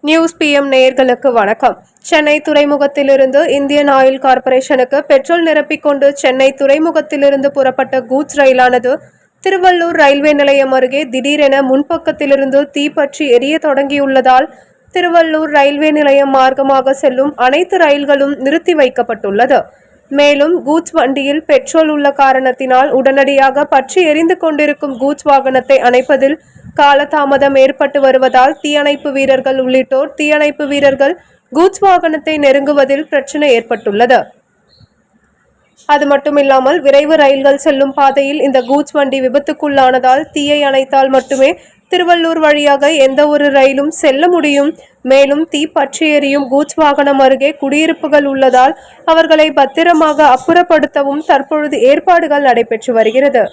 News PM நேயர்களுக்கு வணக்கம். சென்னை துறைமுகத்திலிருந்து இந்தியன் ஆயில் கார்ப்பரேஷனுக்கு பெட்ரோல் நிரப்பிக்கொண்டு சென்னை துறைமுகத்திலிருந்து புறப்பட்ட கூட்ஸ் ரயிலானது திருவள்ளூர் ரயில்வே நிலையம் அருகே திடீரென முன்பக்கத்திலிருந்து தீப்பற்றி எரிய தொடங்கியுள்ளதால் திருவள்ளூர் ரயில்வே நிலையம் மார்க்கமாக செல்லும் அனைத்து ரயில்களும் நிறுத்தி வைக்கப்பட்டுள்ளது. மேலும் கூட்ஸ் வண்டியில் பெட்ரோல் உள்ள காரணத்தினால் உடனடியாக பற்றி எரிந்து கொண்டிருக்கும் கூட்ஸ் வாகனத்தை அணைப்பதில் காலதாமதம் ஏற்பட்டு வருவதால் தீயணைப்பு வீரர்கள் உள்ளிட்டோர் தீயணைப்பு வீரர்கள் கூட்ஸ் வாகனத்தை நெருங்குவதில் பிரச்சனை ஏற்பட்டுள்ளது. அது மட்டுமில்லாமல் விரைவு ரயில்கள் செல்லும் பாதையில் இந்த கூட்ஸ் வண்டி விபத்துக்குள்ளானதால் தீயை அணைத்தால் மட்டுமே திருவள்ளூர் வழியாக எந்த ஒரு ரயிலும் செல்ல முடியும். மேலும் தீ பற்றி எரியும் கூட்ஸ் வாகனம் அருகே குடியிருப்புகள் உள்ளதால் அவர்களை பத்திரமாக அப்புறப்படுத்தவும் தற்பொழுது ஏற்பாடுகள் நடைபெற்று வருகிறது.